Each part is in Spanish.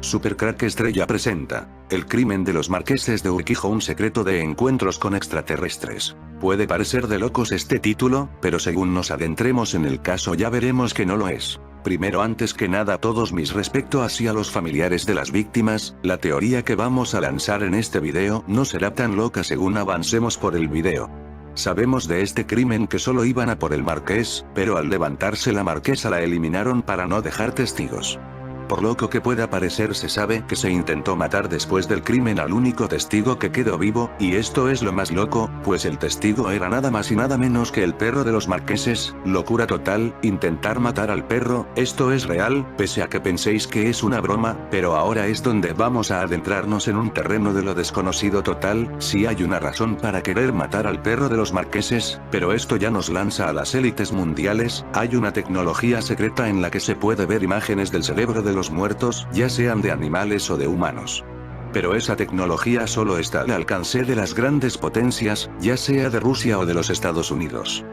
Supercrack Estrella presenta El crimen de los marqueses de Urquijo, un secreto de encuentros con extraterrestres. Puede parecer de locos este título, pero según nos adentremos en el caso ya veremos que no lo es. Primero, antes que nada, todos mis respeto hacia los familiares de las víctimas. La teoría que vamos a lanzar en este video no será tan loca según avancemos por el video. Sabemos de este crimen que solo iban a por el marqués, pero al levantarse la marquesa la eliminaron para no dejar testigos. Por loco que pueda parecer, se sabe que se intentó matar después del crimen al único testigo que quedó vivo, y esto es lo más loco, pues el testigo era nada más y nada menos que el perro de los marqueses. Locura total, intentar matar al perro. Esto es real, pese a que penséis que es una broma, pero ahora es donde vamos a adentrarnos en un terreno de lo desconocido total. Sí hay una razón para querer matar al perro de los marqueses, pero esto ya nos lanza a las élites mundiales. Hay una tecnología secreta en la que se puede ver imágenes del cerebro de los muertos, ya sean de animales o de humanos. Pero esa tecnología solo está al alcance de las grandes potencias, ya sea de Rusia o de los Estados Unidos.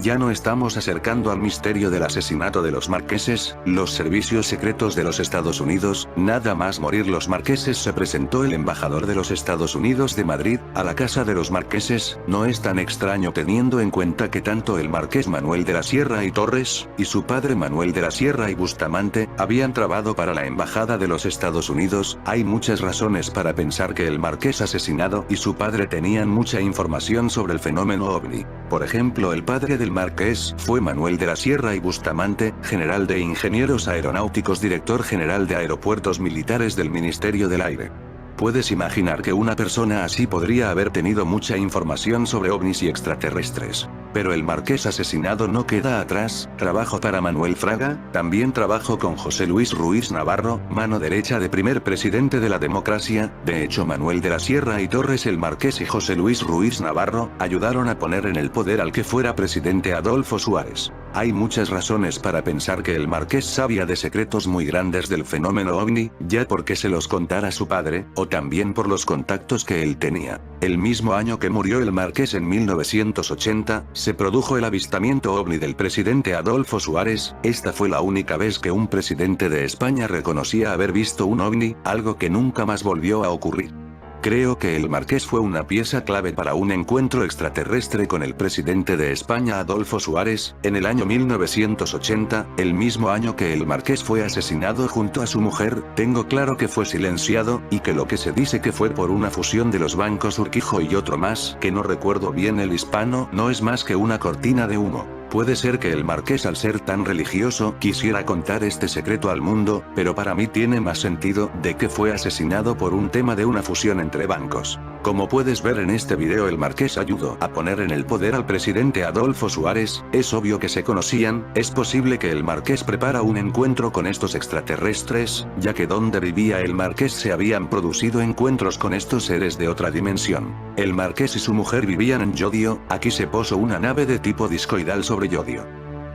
Ya no estamos acercando al misterio del asesinato de los marqueses. Los servicios secretos de los Estados Unidos. Nada más morir los marqueses se presentó el embajador de los Estados Unidos de Madrid, a la casa de los marqueses. No es tan extraño teniendo en cuenta que tanto el marqués Manuel de la Sierra y Torres, y su padre Manuel de la Sierra y Bustamante, habían trabajado para la embajada de los Estados Unidos. Hay muchas razones para pensar que el marqués asesinado y su padre tenían mucha información sobre el fenómeno ovni. Por ejemplo, el padre del marqués fue Manuel de la Sierra y Bustamante, general de ingenieros aeronáuticos, director general de aeropuertos militares del Ministerio del Aire. Puedes imaginar que una persona así podría haber tenido mucha información sobre ovnis y extraterrestres. Pero el marqués asesinado no queda atrás. Trabajó para Manuel Fraga, también trabajó con José Luis Ruiz Navarro, mano derecha de primer presidente de la democracia. De hecho, Manuel de la Sierra y Torres, el marqués, y José Luis Ruiz Navarro ayudaron a poner en el poder al que fuera presidente Adolfo Suárez. Hay muchas razones para pensar que el marqués sabía de secretos muy grandes del fenómeno ovni, ya porque se los contara su padre, o también por los contactos que él tenía. El mismo año que murió el marqués, en 1980, se produjo el avistamiento ovni del presidente Adolfo Suárez. Esta fue la única vez que un presidente de España reconocía haber visto un ovni, algo que nunca más volvió a ocurrir. Creo que el marqués fue una pieza clave para un encuentro extraterrestre con el presidente de España Adolfo Suárez, en el año 1980, el mismo año que el marqués fue asesinado junto a su mujer. Tengo claro que fue silenciado, y que lo que se dice que fue por una fusión de los bancos Urquijo y otro más, que no recuerdo bien el hispano, no es más que una cortina de humo. Puede ser que el marqués, al ser tan religioso, quisiera contar este secreto al mundo, pero para mí tiene más sentido de que fue asesinado por un tema de una fusión entre bancos. Como puedes ver en este video, el marqués ayudó a poner en el poder al presidente Adolfo Suárez. Es obvio que se conocían. Es posible que el marqués prepara un encuentro con estos extraterrestres, ya que donde vivía el marqués se habían producido encuentros con estos seres de otra dimensión. El marqués y su mujer vivían en Llodio. Aquí se posó una nave de tipo discoidal sobre Llodio.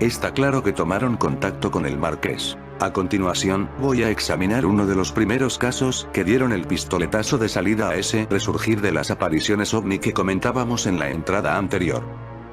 Está claro que tomaron contacto con el marqués. A continuación, voy a examinar uno de los primeros casos que dieron el pistoletazo de salida a ese resurgir de las apariciones ovni que comentábamos en la entrada anterior.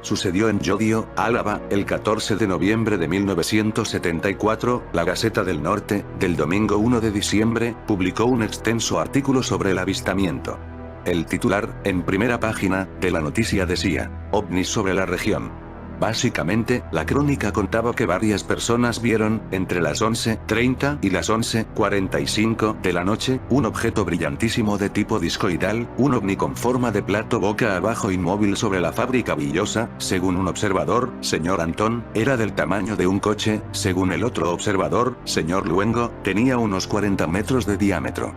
Sucedió en Llodio, Álava, el 14 de noviembre de 1974, la Gaceta del Norte, del domingo 1 de diciembre, publicó un extenso artículo sobre el avistamiento. El titular, en primera página, de la noticia decía: ovnis sobre la región. Básicamente, la crónica contaba que varias personas vieron, entre las 11:30 y las 11:45 de la noche, un objeto brillantísimo de tipo discoidal, un ovni con forma de plato boca abajo inmóvil sobre la fábrica Villosa. Según un observador, señor Antón, era del tamaño de un coche. Según el otro observador, señor Luengo, tenía unos 40 metros de diámetro.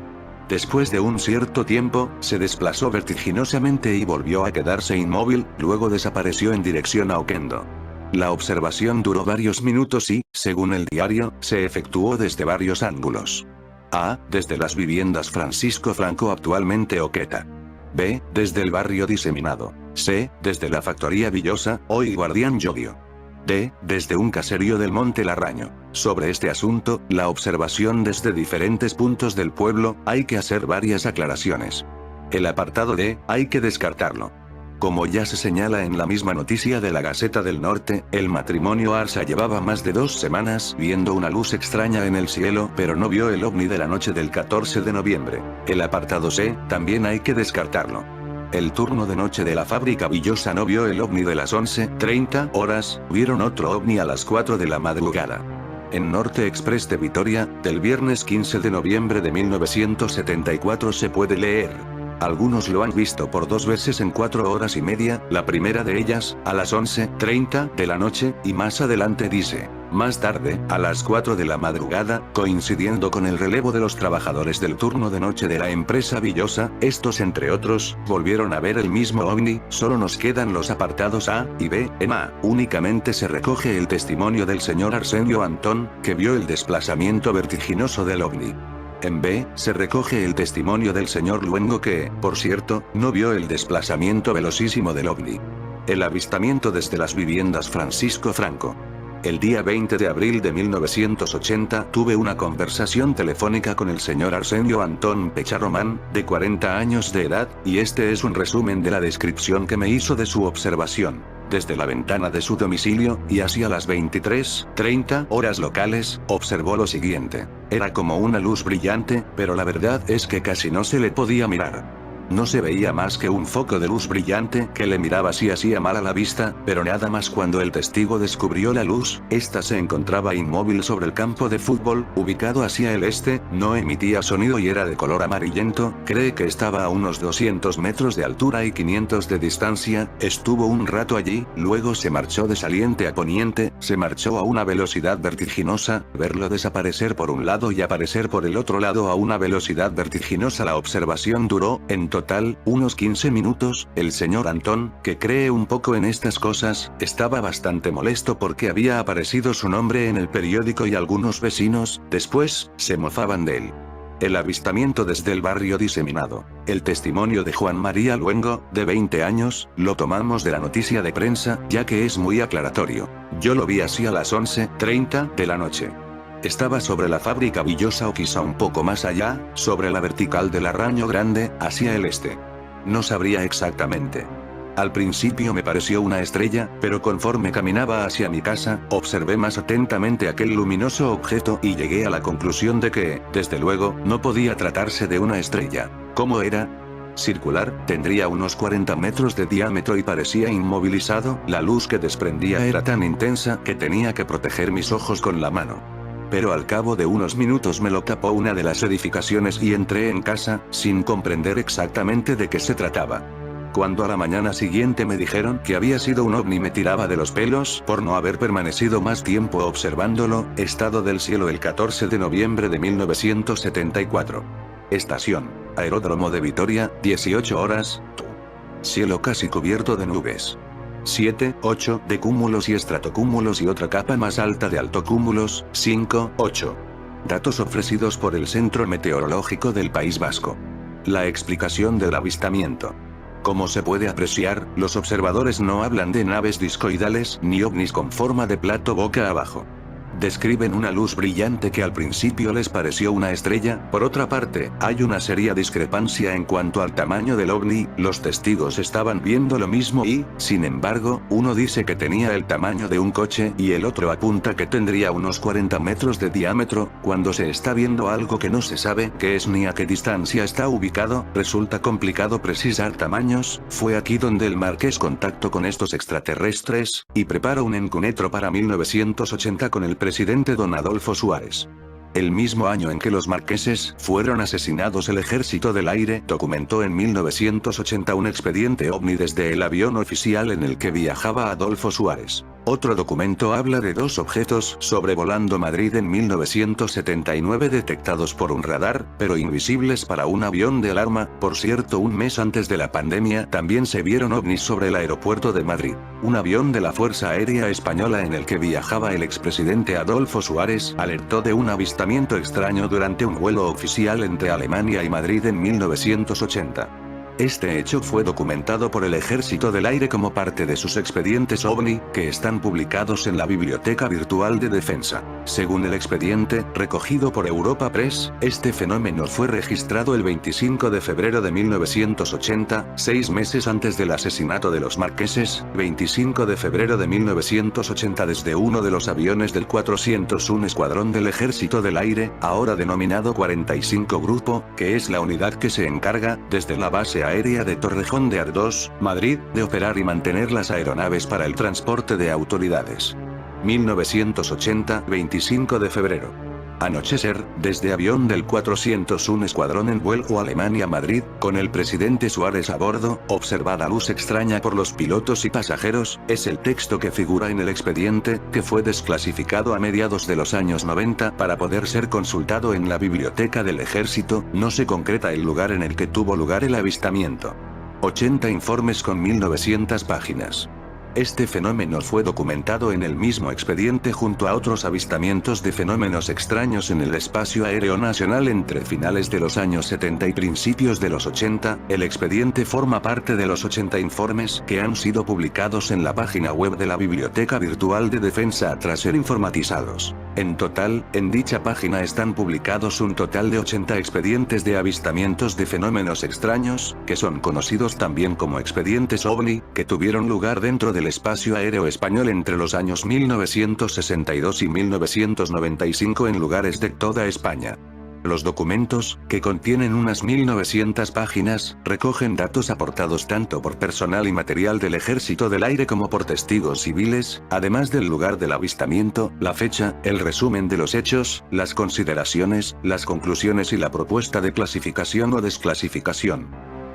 Después de un cierto tiempo, se desplazó vertiginosamente y volvió a quedarse inmóvil, luego desapareció en dirección a Oquendo. La observación duró varios minutos y, según el diario, se efectuó desde varios ángulos. A. Desde las viviendas Francisco Franco, actualmente Oqueta. B. Desde el barrio Diseminado. C. Desde la factoría Villosa, hoy Guardián Llodio. D. Desde un caserío del Monte Larraño. Sobre este asunto, la observación desde diferentes puntos del pueblo, hay que hacer varias aclaraciones. El apartado D, hay que descartarlo. Como ya se señala en la misma noticia de la Gaceta del Norte, el matrimonio Arsa llevaba más de 2 semanas viendo una luz extraña en el cielo, pero no vio el ovni de la noche del 14 de noviembre. El apartado C, también hay que descartarlo. El turno de noche de la fábrica Villosa no vio el ovni de las 11:30 horas, vieron otro ovni a las 4 de la madrugada. En Norte Express de Vitoria, del viernes 15 de noviembre de 1974 se puede leer. Algunos lo han visto por 2 veces en 4 horas y media, la primera de ellas, a las 11:30 de la noche, y más adelante dice, más tarde, a las 4 de la madrugada, coincidiendo con el relevo de los trabajadores del turno de noche de la empresa Villosa, estos entre otros, volvieron a ver el mismo ovni, solo nos quedan los apartados A y B. En A, únicamente se recoge el testimonio del señor Arsenio Antón, que vio el desplazamiento vertiginoso del ovni. En B, se recoge el testimonio del señor Luengo que, por cierto, no vio el desplazamiento velocísimo del ovni. El avistamiento desde las viviendas Francisco Franco. El día 20 de abril de 1980 tuve una conversación telefónica con el señor Arsenio Antón Pecharromán, de 40 años de edad, y este es un resumen de la descripción que me hizo de su observación. Desde la ventana de su domicilio, y hacia las 23:30 horas locales, observó lo siguiente. Era como una luz brillante, pero la verdad es que casi no se le podía mirar. No se veía más que un foco de luz brillante que le miraba si hacía mal a la vista, pero nada más. Cuando el testigo descubrió la luz, esta se encontraba inmóvil sobre el campo de fútbol, ubicado hacia el este, no emitía sonido y era de color amarillento, cree que estaba a unos 200 metros de altura y 500 de distancia, estuvo un rato allí, luego se marchó de saliente a poniente, se marchó a una velocidad vertiginosa, verlo desaparecer por un lado y aparecer por el otro lado a una velocidad vertiginosa. La observación duró, en total, unos 15 minutos. El señor Antón, que cree un poco en estas cosas, estaba bastante molesto porque había aparecido su nombre en el periódico y algunos vecinos, después, se mofaban de él. El avistamiento desde el barrio diseminado. El testimonio de Juan María Luengo, de 20 años, lo tomamos de la noticia de prensa, ya que es muy aclaratorio. Yo lo vi así a las 11:30 de la noche. Estaba sobre la fábrica Villosa o quizá un poco más allá, sobre la vertical del Arraño Grande, hacia el este. No sabría exactamente. Al principio me pareció una estrella, pero conforme caminaba hacia mi casa, observé más atentamente aquel luminoso objeto y llegué a la conclusión de que, desde luego, no podía tratarse de una estrella. ¿Cómo era? Circular, tendría unos 40 metros de diámetro y parecía inmovilizado. La luz que desprendía era tan intensa que tenía que proteger mis ojos con la mano. Pero al cabo de unos minutos me lo tapó una de las edificaciones y entré en casa, sin comprender exactamente de qué se trataba. Cuando a la mañana siguiente me dijeron que había sido un ovni, me tiraba de los pelos por no haber permanecido más tiempo observándolo. Estado del cielo el 14 de noviembre de 1974. Estación, Aeródromo de Vitoria, 18 horas. Cielo casi cubierto de nubes. 7, 8 de cúmulos y estratocúmulos y otra capa más alta de altocúmulos, 5, 8. Datos ofrecidos por el Centro Meteorológico del País Vasco. La explicación del avistamiento. Como se puede apreciar, los observadores no hablan de naves discoidales ni ovnis con forma de plato boca abajo. Describen una luz brillante que al principio les pareció una estrella. Por otra parte, hay una seria discrepancia en cuanto al tamaño del ovni. Los testigos estaban viendo lo mismo y, sin embargo, uno dice que tenía el tamaño de un coche y el otro apunta que tendría unos 40 metros de diámetro. Cuando se está viendo algo que no se sabe qué es ni a qué distancia está ubicado, resulta complicado precisar tamaños. Fue aquí donde el Marqués contactó con estos extraterrestres, y preparó un encuentro para 1980 con el presidente don Adolfo Suárez. El mismo año en que los marqueses fueron asesinados, el Ejército del Aire documentó en 1980 un expediente ovni desde el avión oficial en el que viajaba Adolfo Suárez. Otro documento habla de 2 objetos sobrevolando Madrid en 1979 detectados por un radar, pero invisibles para un avión de alarma. Por cierto, un mes antes de la pandemia también se vieron ovnis sobre el aeropuerto de Madrid. Un avión de la Fuerza Aérea Española en el que viajaba el expresidente Adolfo Suárez alertó de un avistamiento extraño durante un vuelo oficial entre Alemania y Madrid en 1980. Este hecho fue documentado por el Ejército del Aire como parte de sus expedientes OVNI, que están publicados en la Biblioteca Virtual de Defensa. Según el expediente, recogido por Europa Press, este fenómeno fue registrado el 25 de febrero de 1980, 6 meses antes del asesinato de los marqueses, 25 de febrero de 1980 desde uno de los aviones del 401 Escuadrón del Ejército del Aire, ahora denominado 45 Grupo, que es la unidad que se encarga, desde la base aérea de Torrejón de Ardoz, Madrid, de operar y mantener las aeronaves para el transporte de autoridades. 1980, 25 de febrero. Anochecer, desde avión del 401 Escuadrón en vuelo Alemania-Madrid, con el presidente Suárez a bordo, observada luz extraña por los pilotos y pasajeros, es el texto que figura en el expediente, que fue desclasificado a mediados de los años 90 para poder ser consultado en la biblioteca del ejército. No se concreta el lugar en el que tuvo lugar el avistamiento. 80 informes con 1900 páginas. Este fenómeno fue documentado en el mismo expediente junto a otros avistamientos de fenómenos extraños en el espacio aéreo nacional entre finales de los años 70 y principios de los 80. El expediente forma parte de los 80 informes que han sido publicados en la página web de la Biblioteca Virtual de Defensa tras ser informatizados. En total, en dicha página están publicados un total de 80 expedientes de avistamientos de fenómenos extraños, que son conocidos también como expedientes OVNI, que tuvieron lugar dentro del espacio aéreo español entre los años 1962 y 1995 en lugares de toda España. Los documentos, que contienen unas 1900 páginas, recogen datos aportados tanto por personal y material del Ejército del Aire como por testigos civiles, además del lugar del avistamiento, la fecha, el resumen de los hechos, las consideraciones, las conclusiones y la propuesta de clasificación o desclasificación.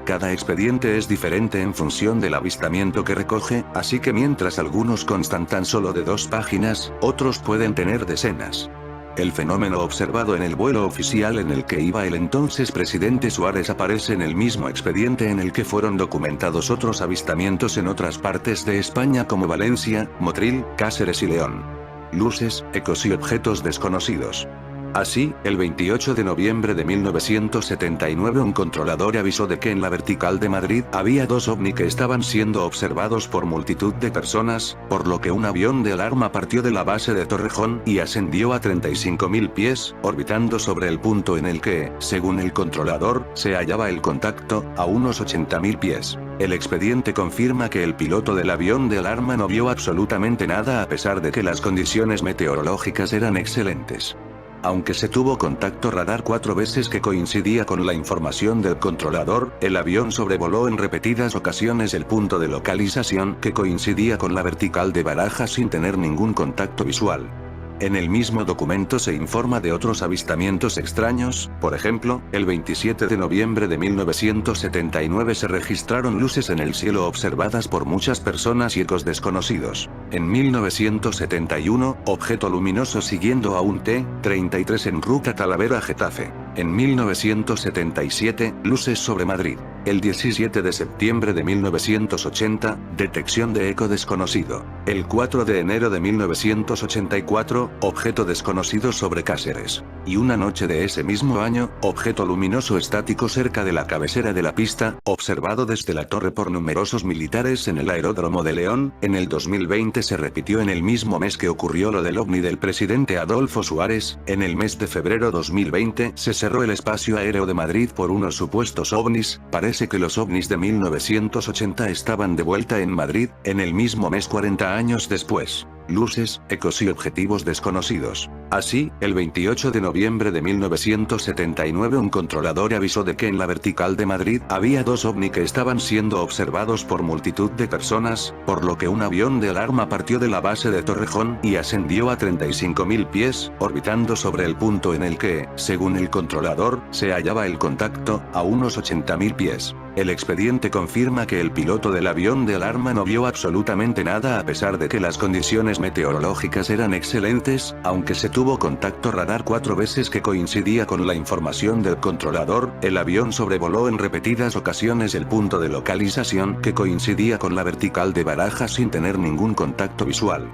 Cada expediente es diferente en función del avistamiento que recoge, así que mientras algunos constan tan solo de 2 páginas, otros pueden tener decenas. El fenómeno observado en el vuelo oficial en el que iba el entonces presidente Suárez aparece en el mismo expediente en el que fueron documentados otros avistamientos en otras partes de España como Valencia, Motril, Cáceres y León. Luces, ecos y objetos desconocidos. Así, el 28 de noviembre de 1979 un controlador avisó de que en la vertical de Madrid había 2 ovni que estaban siendo observados por multitud de personas, por lo que un avión de alarma partió de la base de Torrejón y ascendió a 35.000 pies, orbitando sobre el punto en el que, según el controlador, se hallaba el contacto, a unos 80.000 pies. El expediente confirma que el piloto del avión de alarma no vio absolutamente nada a pesar de que las condiciones meteorológicas eran excelentes. Aunque se tuvo contacto radar 4 veces que coincidía con la información del controlador, el avión sobrevoló en repetidas ocasiones el punto de localización que coincidía con la vertical de Barajas sin tener ningún contacto visual. En el mismo documento se informa de otros avistamientos extraños, por ejemplo, el 27 de noviembre de 1979 se registraron luces en el cielo observadas por muchas personas y ecos desconocidos. En 1971, objeto luminoso siguiendo a un T-33 en ruta Talavera-Getafe. En 1977, luces sobre Madrid. El 17 de septiembre de 1980, detección de eco desconocido. El 4 de enero de 1984, objeto desconocido sobre Cáceres. Y una noche de ese mismo año, objeto luminoso estático cerca de la cabecera de la pista, observado desde la torre por numerosos militares en el aeródromo de León. En el 2020 se repitió en el mismo mes que ocurrió lo del ovni del presidente Adolfo Suárez. En el mes de febrero 2020 se cerró el espacio aéreo de Madrid por unos supuestos ovnis. Parece que los ovnis de 1980 estaban de vuelta en Madrid, en el mismo mes 40 años después. Luces, ecos y objetivos desconocidos. Así, el 28 de noviembre de 1979 un controlador avisó de que en la vertical de Madrid había 2 ovni que estaban siendo observados por multitud de personas, por lo que un avión de alarma partió de la base de Torrejón y ascendió a 35.000 pies, orbitando sobre el punto en el que, según el controlador, se hallaba el contacto, a unos 80.000 pies. El expediente confirma que el piloto del avión de alarma no vio absolutamente nada a pesar de que las condiciones meteorológicas eran excelentes, aunque se tuvo contacto radar 4 veces que coincidía con la información del controlador. El avión sobrevoló en repetidas ocasiones el punto de localización que coincidía con la vertical de Barajas sin tener ningún contacto visual.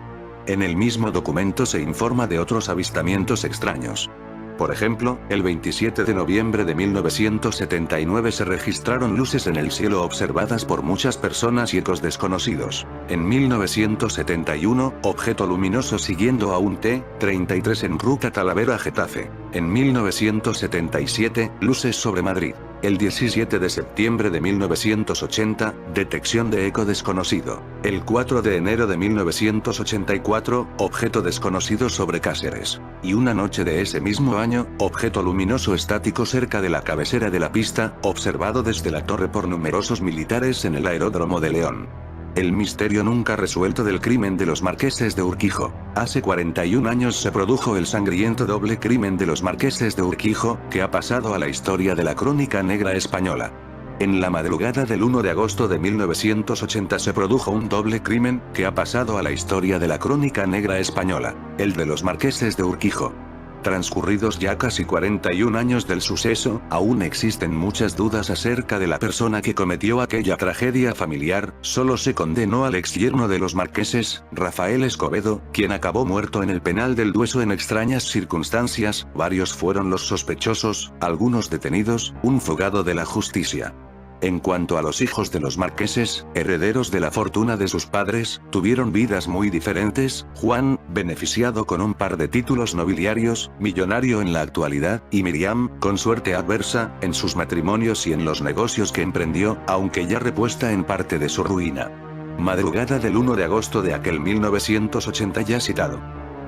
En el mismo documento se informa de otros avistamientos extraños. Por ejemplo, el 27 de noviembre de 1979 se registraron luces en el cielo observadas por muchas personas y ecos desconocidos. En 1971, objeto luminoso siguiendo a un T-33 en ruta Talavera-Getafe. En 1977, luces sobre Madrid. El 17 de septiembre de 1980, detección de eco desconocido. El 4 de enero de 1984, objeto desconocido sobre Cáceres. Y una noche de ese mismo año, objeto luminoso estático cerca de la cabecera de la pista, observado desde la torre por numerosos militares en el aeródromo de León. El misterio nunca resuelto del crimen de los marqueses de Urquijo. Hace 41 años se produjo el sangriento doble crimen de los marqueses de Urquijo, que ha pasado a la historia de la crónica negra española. En la madrugada del 1 de agosto de 1980 se produjo un doble crimen, que ha pasado a la historia de la crónica negra española, el de los marqueses de Urquijo. Transcurridos ya casi 41 años del suceso, aún existen muchas dudas acerca de la persona que cometió aquella tragedia familiar. Solo se condenó al exyerno de los marqueses, Rafael Escobedo, quien acabó muerto en el penal del Dueso en extrañas circunstancias. Varios fueron los sospechosos, algunos detenidos, un fugado de la justicia. En cuanto a los hijos de los marqueses, herederos de la fortuna de sus padres, tuvieron vidas muy diferentes. Juan, beneficiado con un par de títulos nobiliarios, millonario en la actualidad, y Miriam, con suerte adversa, en sus matrimonios y en los negocios que emprendió, aunque ya repuesta en parte de su ruina. Madrugada del 1 de agosto de aquel 1980 ya citado.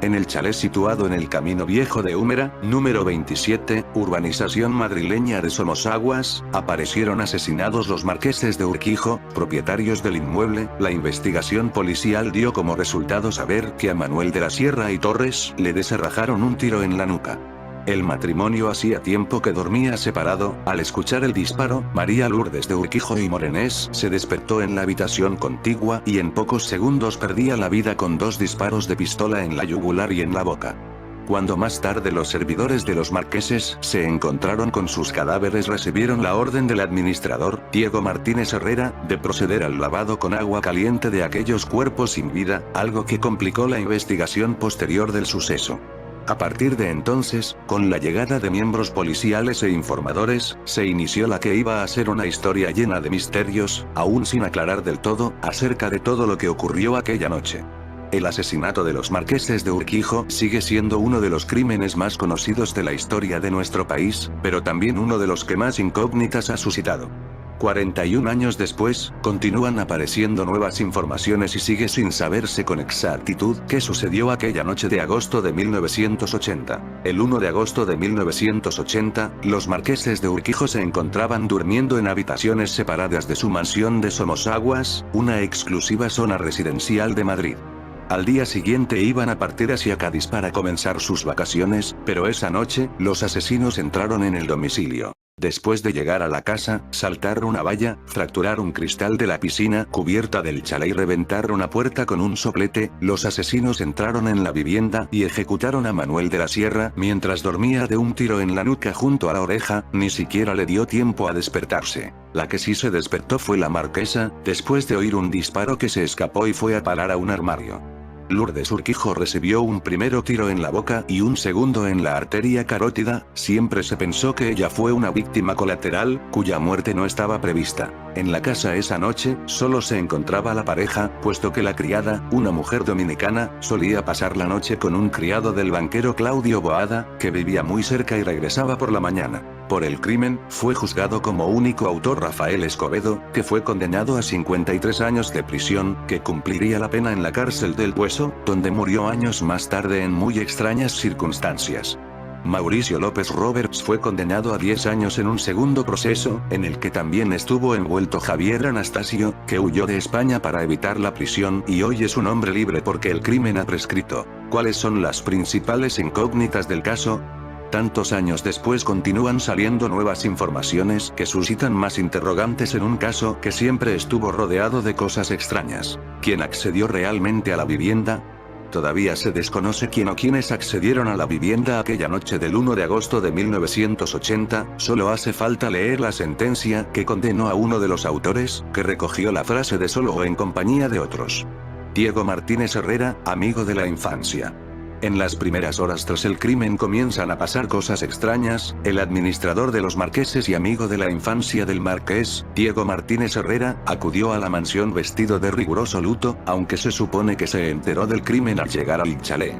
En el chalet situado en el Camino Viejo de Úmera, número 27, urbanización madrileña de Somosaguas, aparecieron asesinados los marqueses de Urquijo, propietarios del inmueble. La investigación policial dio como resultado saber que a Manuel de la Sierra y Torres le descerrajaron un tiro en la nuca. El matrimonio hacía tiempo que dormía separado. Al escuchar el disparo, María Lourdes de Urquijo y Morenés se despertó en la habitación contigua y en pocos segundos perdía la vida con 2 disparos de pistola en la yugular y en la boca. Cuando más tarde los servidores de los marqueses se encontraron con sus cadáveres, recibieron la orden del administrador, Diego Martínez Herrera, de proceder al lavado con agua caliente de aquellos cuerpos sin vida, algo que complicó la investigación posterior del suceso. A partir de entonces, con la llegada de miembros policiales e informadores, se inició la que iba a ser una historia llena de misterios, aún sin aclarar del todo, acerca de todo lo que ocurrió aquella noche. El asesinato de los marqueses de Urquijo sigue siendo uno de los crímenes más conocidos de la historia de nuestro país, pero también uno de los que más incógnitas ha suscitado. 41 años después, continúan apareciendo nuevas informaciones y sigue sin saberse con exactitud qué sucedió aquella noche de agosto de 1980. El 1 de agosto de 1980, los marqueses de Urquijo se encontraban durmiendo en habitaciones separadas de su mansión de Somosaguas, una exclusiva zona residencial de Madrid. Al día siguiente iban a partir hacia Cádiz para comenzar sus vacaciones, pero esa noche, los asesinos entraron en el domicilio. Después de llegar a la casa, saltar una valla, fracturar un cristal de la piscina cubierta del chalet y reventar una puerta con un soplete, los asesinos entraron en la vivienda y ejecutaron a Manuel de la Sierra mientras dormía de un tiro en la nuca junto a la oreja. Ni siquiera le dio tiempo a despertarse. La que sí se despertó fue la marquesa, después de oír un disparo que se escapó y fue a parar a un armario. Lourdes Urquijo recibió un primero tiro en la boca y un segundo en la arteria carótida. Siempre se pensó que ella fue una víctima colateral, cuya muerte no estaba prevista. En la casa esa noche, solo se encontraba la pareja, puesto que la criada, una mujer dominicana, solía pasar la noche con un criado del banquero Claudio Boada, que vivía muy cerca y regresaba por la mañana. Por el crimen, fue juzgado como único autor Rafael Escobedo, que fue condenado a 53 años de prisión, que cumpliría la pena en la cárcel del Dueso, donde murió años más tarde en muy extrañas circunstancias. Mauricio López Roberts fue condenado a 10 años en un segundo proceso, en el que también estuvo envuelto Javier Anastasio, que huyó de España para evitar la prisión y hoy es un hombre libre porque el crimen ha prescrito. ¿Cuáles son las principales incógnitas del caso? Tantos años después continúan saliendo nuevas informaciones que suscitan más interrogantes en un caso que siempre estuvo rodeado de cosas extrañas. ¿Quién accedió realmente a la vivienda? Todavía se desconoce quién o quiénes accedieron a la vivienda aquella noche del 1 de agosto de 1980, solo hace falta leer la sentencia que condenó a uno de los autores, que recogió la frase de solo o en compañía de otros. Diego Martínez Herrera, amigo de la infancia. En las primeras horas tras el crimen comienzan a pasar cosas extrañas. El administrador de los marqueses y amigo de la infancia del marqués, Diego Martínez Herrera, acudió a la mansión vestido de riguroso luto, aunque se supone que se enteró del crimen al llegar al chalet.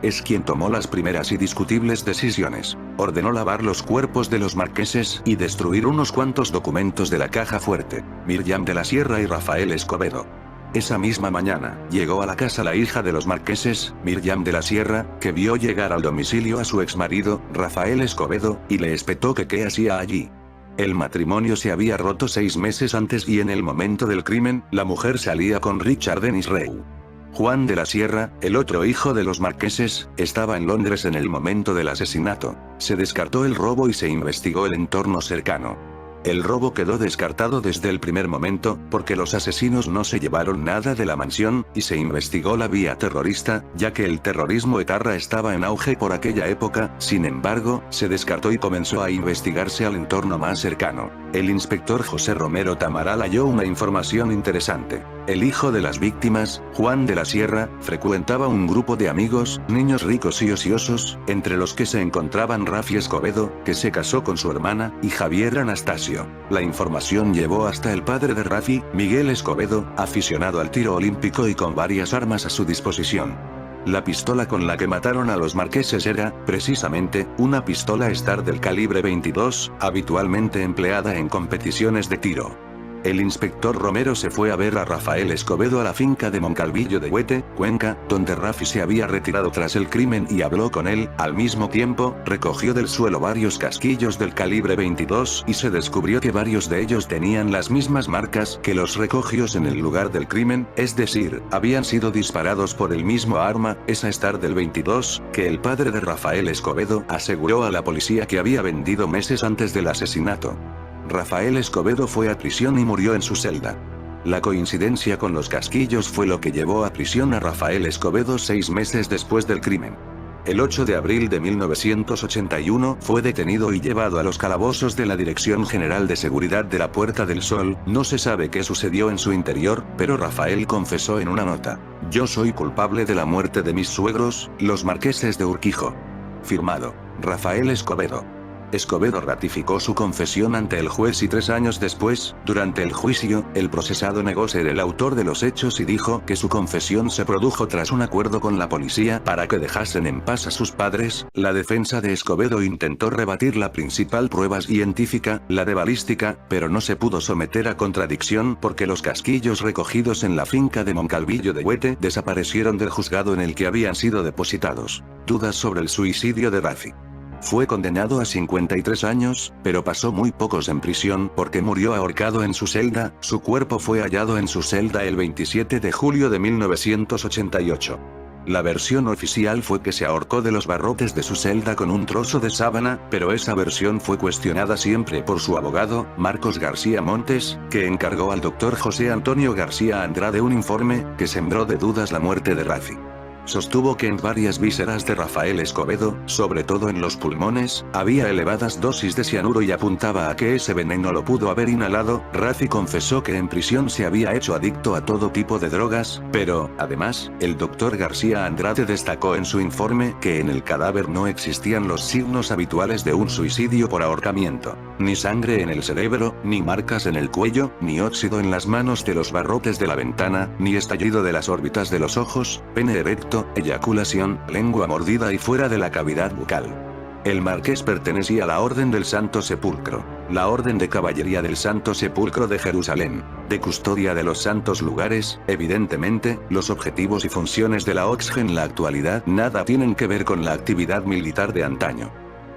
Es quien tomó las primeras y discutibles decisiones. Ordenó lavar los cuerpos de los marqueses y destruir unos cuantos documentos de la caja fuerte. Miriam de la Sierra y Rafael Escobedo. Esa misma mañana, llegó a la casa la hija de los marqueses, Miriam de la Sierra, que vio llegar al domicilio a su exmarido, Rafael Escobedo, y le espetó que qué hacía allí. El matrimonio se había roto 6 meses antes y en el momento del crimen, la mujer salía con Richard Dennis Reu. Juan de la Sierra, el otro hijo de los marqueses, estaba en Londres en el momento del asesinato. Se descartó el robo y se investigó el entorno cercano. El robo quedó descartado desde el primer momento, porque los asesinos no se llevaron nada de la mansión, y se investigó la vía terrorista, ya que el terrorismo etarra estaba en auge por aquella época. Sin embargo, se descartó y comenzó a investigarse al entorno más cercano. El inspector José Romero Tamaral halló una información interesante. El hijo de las víctimas, Juan de la Sierra, frecuentaba un grupo de amigos, niños ricos y ociosos, entre los que se encontraban Rafi Escobedo, que se casó con su hermana, y Javier Anastasio. La información llevó hasta el padre de Rafi, Miguel Escobedo, aficionado al tiro olímpico y con varias armas a su disposición. La pistola con la que mataron a los marqueses era, precisamente, una pistola Star del calibre 22, habitualmente empleada en competiciones de tiro. El inspector Romero se fue a ver a Rafael Escobedo a la finca de Moncalvillo de Huete, Cuenca, donde Rafi se había retirado tras el crimen y habló con él. Al mismo tiempo, recogió del suelo varios casquillos del calibre 22 y se descubrió que varios de ellos tenían las mismas marcas que los recogidos en el lugar del crimen, es decir, habían sido disparados por el mismo arma, esa Star del 22, que el padre de Rafael Escobedo aseguró a la policía que había vendido meses antes del asesinato. Rafael Escobedo fue a prisión y murió en su celda. La coincidencia con los casquillos fue lo que llevó a prisión a Rafael Escobedo 6 meses después del crimen. El 8 de abril de 1981 fue detenido y llevado a los calabozos de la Dirección General de Seguridad de la Puerta del Sol. No se sabe qué sucedió en su interior, pero Rafael confesó en una nota: "Yo soy culpable de la muerte de mis suegros, los marqueses de Urquijo". Firmado: Rafael Escobedo. Escobedo ratificó su confesión ante el juez y 3 años después, durante el juicio, el procesado negó ser el autor de los hechos y dijo que su confesión se produjo tras un acuerdo con la policía para que dejasen en paz a sus padres. La defensa de Escobedo intentó rebatir la principal prueba científica, la de balística, pero no se pudo someter a contradicción porque los casquillos recogidos en la finca de Moncalvillo de Huete desaparecieron del juzgado en el que habían sido depositados. Dudas sobre el suicidio de Rafi. Fue condenado a 53 años, pero pasó muy pocos en prisión porque murió ahorcado en su celda. Su cuerpo fue hallado en su celda el 27 de julio de 1988. La versión oficial fue que se ahorcó de los barrotes de su celda con un trozo de sábana, pero esa versión fue cuestionada siempre por su abogado, Marcos García Montes, que encargó al doctor José Antonio García Andrade un informe que sembró de dudas la muerte de Rafi. Sostuvo que en varias vísceras de Rafael Escobedo, sobre todo en los pulmones, había elevadas dosis de cianuro y apuntaba a que ese veneno lo pudo haber inhalado. Rafi confesó que en prisión se había hecho adicto a todo tipo de drogas, pero, además, el doctor García Andrade destacó en su informe que en el cadáver no existían los signos habituales de un suicidio por ahorcamiento. Ni sangre en el cerebro, ni marcas en el cuello, ni óxido en las manos de los barrotes de la ventana, ni estallido de las órbitas de los ojos, pene erecto, eyaculación, lengua mordida y fuera de la cavidad bucal. El marqués pertenecía a la Orden del Santo Sepulcro, la Orden de Caballería del Santo Sepulcro de Jerusalén, de custodia de los santos lugares. Evidentemente, los objetivos y funciones de la OXG en la actualidad nada tienen que ver con la actividad militar de antaño.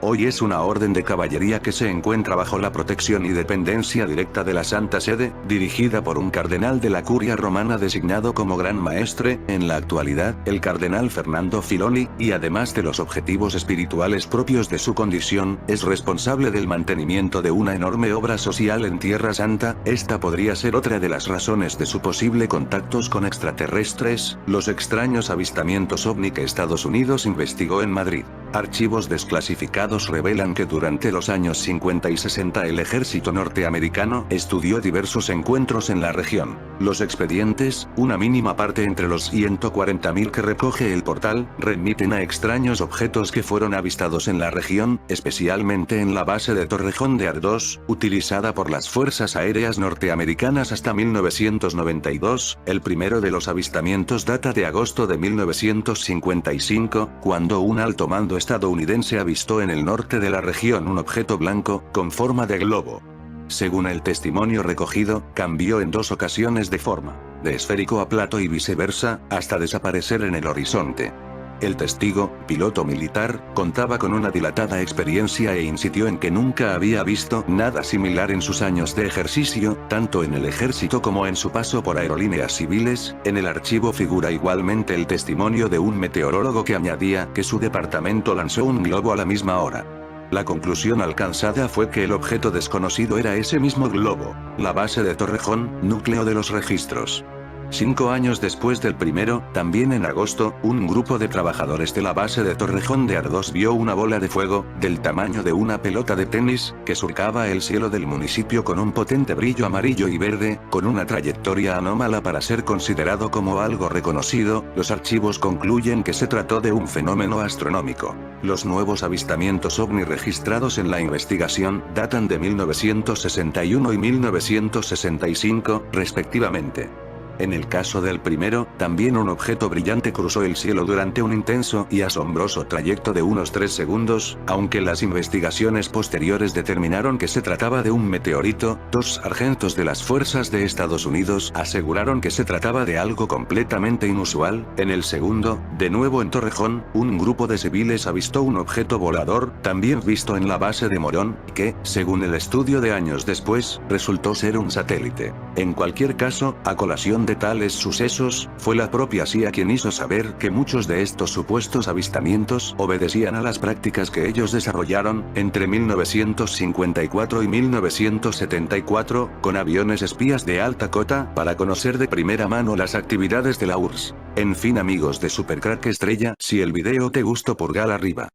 Hoy es una orden de caballería que se encuentra bajo la protección y dependencia directa de la Santa Sede, dirigida por un cardenal de la Curia Romana designado como Gran Maestre, en la actualidad, el cardenal Fernando Filoni, y además de los objetivos espirituales propios de su condición, es responsable del mantenimiento de una enorme obra social en Tierra Santa. Esta podría ser otra de las razones de su posible contactos con extraterrestres, los extraños avistamientos ovni que Estados Unidos investigó en Madrid. Archivos desclasificados revelan que durante los años 50 y 60 el ejército norteamericano estudió diversos encuentros en la región. Los expedientes, una mínima parte entre los 140.000 que recoge el portal, remiten a extraños objetos que fueron avistados en la región, especialmente en la base de Torrejón de Ardoz, utilizada por las fuerzas aéreas norteamericanas hasta 1992. El primero de los avistamientos data de agosto de 1955, cuando un alto mando estadounidense avistó en el norte de la región un objeto blanco, con forma de globo. Según el testimonio recogido, cambió en 2 ocasiones de forma, de esférico a plato y viceversa, hasta desaparecer en el horizonte. El testigo, piloto militar, contaba con una dilatada experiencia e insistió en que nunca había visto nada similar en sus años de ejercicio, tanto en el ejército como en su paso por aerolíneas civiles. En el archivo figura igualmente el testimonio de un meteorólogo que añadía que su departamento lanzó un globo a la misma hora. La conclusión alcanzada fue que el objeto desconocido era ese mismo globo, la base de Torrejón, núcleo de los registros. 5 años después del primero, también en agosto, un grupo de trabajadores de la base de Torrejón de Ardoz vio una bola de fuego, del tamaño de una pelota de tenis, que surcaba el cielo del municipio con un potente brillo amarillo y verde, con una trayectoria anómala para ser considerado como algo reconocido. Los archivos concluyen que se trató de un fenómeno astronómico. Los nuevos avistamientos ovni registrados en la investigación datan de 1961 y 1965, respectivamente. En el caso del primero, también un objeto brillante cruzó el cielo durante un intenso y asombroso trayecto de unos 3 segundos, aunque las investigaciones posteriores determinaron que se trataba de un meteorito. 2 sargentos de las fuerzas de Estados Unidos aseguraron que se trataba de algo completamente inusual. En el segundo, de nuevo en Torrejón, un grupo de civiles avistó un objeto volador, también visto en la base de Morón, que, según el estudio de años después, resultó ser un satélite. En cualquier caso, a colación de tales sucesos, fue la propia CIA quien hizo saber que muchos de estos supuestos avistamientos obedecían a las prácticas que ellos desarrollaron, entre 1954 y 1974, con aviones espías de alta cota, para conocer de primera mano las actividades de la URSS. En fin amigos de Supercrack Estrella, si el video te gustó pulgar arriba.